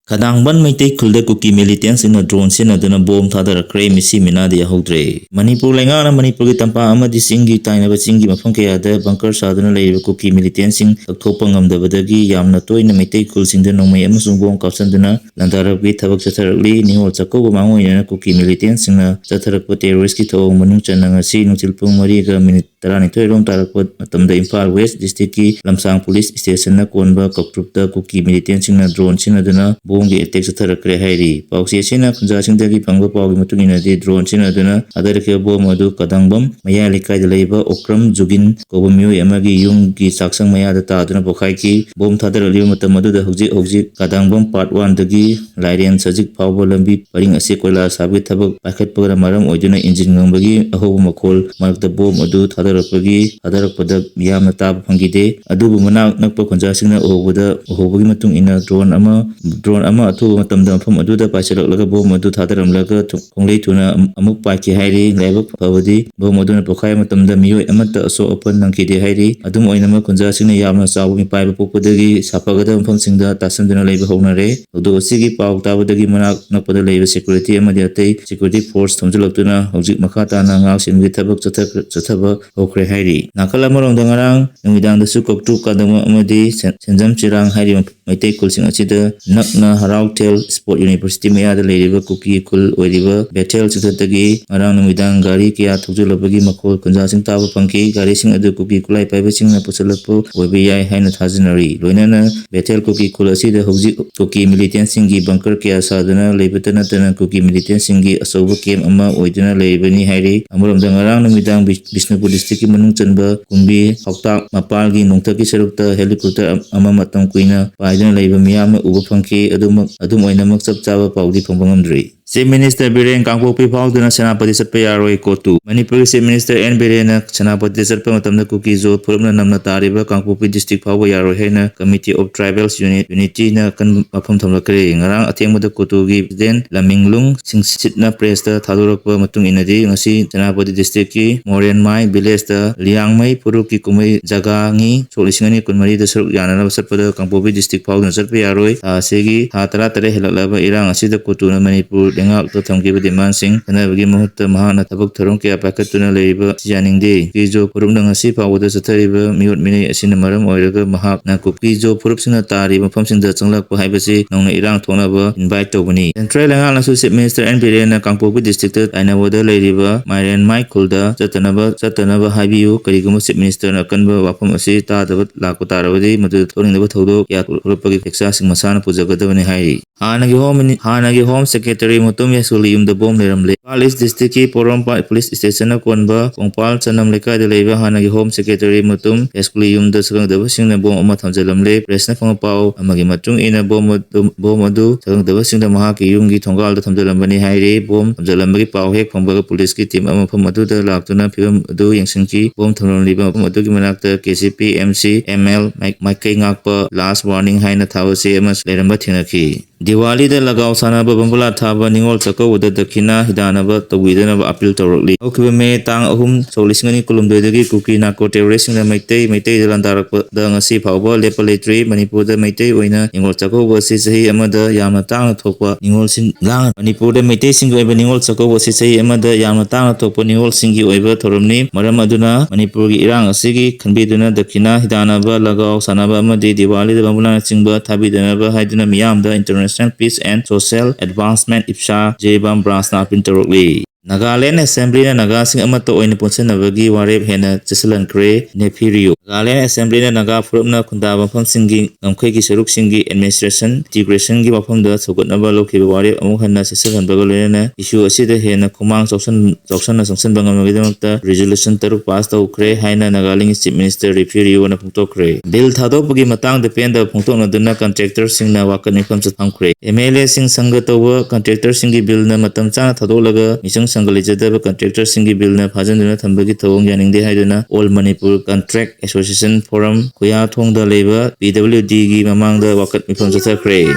Kadangban Maitai Khulda Kuki militants in a drone sinaduna bomb thadar kray misi minadi yahodre. Manipur Langana Manipur Tampa Amadi Singi Tainaba Singi Mafunkia de Bunker Sadana Lay Kuki militants in Topangam the Badagi Yamna Toy in Maitai Kuls in the Nome Amazon Bong Kapsandana, Landarabi Tabak Satarli, Nihol Sako Mango and Kuki militants in a Satarapo terrorist to Manuchan Si Nutilpum Mariga Minitani Toyron Tarakot Matam the Impal West District Lamsang Police Station Konba Kopruta Kuki militants in a drone sinaduna. Bongi attack satharakkre hairi pausi asina khunja singdagi phangba paugi matungina di drone sinaduna adarke bom adu kadangbam maya likai da leiba okram jugin kobamyu amagi yunggi saksang maya da taduna bokhai ki bom thadarali matam adu da hojik kadangbam part 1 dagi lairen sajik phawba lambi paring ase koila sabi thabak pakhat pagara maram oiduna engine ngangbagi ahobu makol marakta bom adu thadarakpada miyamna tab phangide adubu manak nakpa khunja singna ohobagi matung ina drone ama athu matamda pham adu da paisarok laga bom adu thadaram laga konglei thuna amuk paiki hairi laibak phabadi bom adu na pokhai matamda miyoi amata aso open nangki de hairi adum oinama kunja singna yamna sawu mi paiba popodagi sapagada pham singda tasanduna leiba honare odu sigi pau tabadagi manak nakpada leiba security amadi atei security force thomjulaktuna hojik makhata na ngak singi thabak chathaba hokre hairi nakala marong dangarang numidang da su koktu kadama amadi senjam chirang hairi maitai kulsing achida nakna Harautel Sport University maya da leiriba kuki kul oiriba Bethel chuthatagi marang numidang gari kya thujulabagi makol kunja sing taba pangki gari sing adu kuki kulai paiba sing na pusalapu oibi yai haina thajinari loinana Bethel kuki kul asida hojik kuki militant singi bunker kya sadana leibatana tana kuki militant singi asoba kem ama oiduna leibani hairi amuram dangarang numidang Bishnupur district ki manung chanba kumbi hoktak mapalgi nongthaki sarukta helicopter ama matam kuina paiduna leiba miyamna uba phangki adum oinamak chap chaba paudi phangbangamdri Chief Minister Biren Kangpopi Pauduna Senapati Satpa Yaroi Kotu Manipur Chief Minister N Biren Senapati Satpa Matamna Kuki Zo Purumna Namna Tariba Kangpopi District Phawa Yaroi Haina Committee of Tribals Unity na kan mafam thamlakre ngarang athengmada Kotugi President Laminglung Singsitna Press ta thadorakpa matung inadi ngasi Senapati District ki Morenmai Village ta Liangmai Puruk ki kumai jaga ngi solisingani kunmari da saruk yanana satpada Kangpopi District Pauduna Satpa Yaroi asegi hatara tare helaklaba irang asida Kotuna Manipur Dengar to thamkiba demand sing kanabagi mahutta mahana thabak tharong kya pakatuna leiba sijaningde kijo purumna ngasi pawda sathariba miut mini asina maram oiraga mahak na kijo purup singna tari mafam singda changlak pa haibasi nongna irang thonaba invite tobani Central Langal na Chief Minister N Biren na Kangpopi District Ainaboda leiriba Mairen Michaelda chatanaba haibiu kariguma Chief Minister na kanba wafam asi tadaba lakpa tarabadi madu thoningdaba thodo kya urupagi teksa sing masana pujagadabani hairi hanagi home secretary mutum yasuli yumda bom leramle Police District ki Porompa Police Station na konba kongpal chanam lekai da leiba hanagi home secretary mutum yasuli yumda sakangdaba singna bom ama thamjalamle press na phangpau amagi matung ina bom adu sakangdaba singda mahaki yumgi thongal da thamjalambani haire bom thamjalambagi pau hek phangbaga police ki team ama pham adu da laktuna phibam adu yangsinki bom thamlamliba pham adu ki manakta KCP MC ML Maikai ngakpa last warning haina thawase ama leramba thinaki Diwali da lagaw sanaba bambula thaba ningol chako uda dakina hidanaba tawidana appeal tawrakli okiba me tang ahum solisingani kulumdoi kuki nako terrorist na maitai da landarak da ngasi phawba lepaletri Manipur da maitai oina ningol chako wasi sahi amada yamna tang thokpa ningol sing lang Manipur da maitai sing oiba ningol chako wasi sahi amada yamna tang thokpa ningol singi oiba thoramni maram aduna Manipur gi irang asigi khanbiduna dakina hidanaba lagaw sanaba amadi Diwali da bambula chingba thabidanaba haiduna miyamda International Peace and Social Advancement IPSA Jebam Branch na pintarokli Nagaland Assembly na nagasing amato oina punsanabagi warep hena Chisalan Kre Nepirio Nagaland Assembly na naga purupna kundaba mafam singi ngamkhai ki saruk singi administration integration gi mafam da sogotnaba lokhiba warep amuk hanna Chisalan bagalena issue asida hena khumang choksan na sangsan bangamagidamta resolution taruk pass tawkre haina Nagaland Chief Minister Nepirio na pungtokre bill thadokpagi matang depend da pungtokna duna contractor singna wakat nifam chathamkre MLA sing sangga tawba contractor singi bill na matam chana thadolaga misang Sangalijadaba contractor singi bill na phajanduna thambagi thawong yaningde haiduna All Manipur Contract Association Forum Kuya Thongda leiba PWD gi mamangda wakat mifam chathakre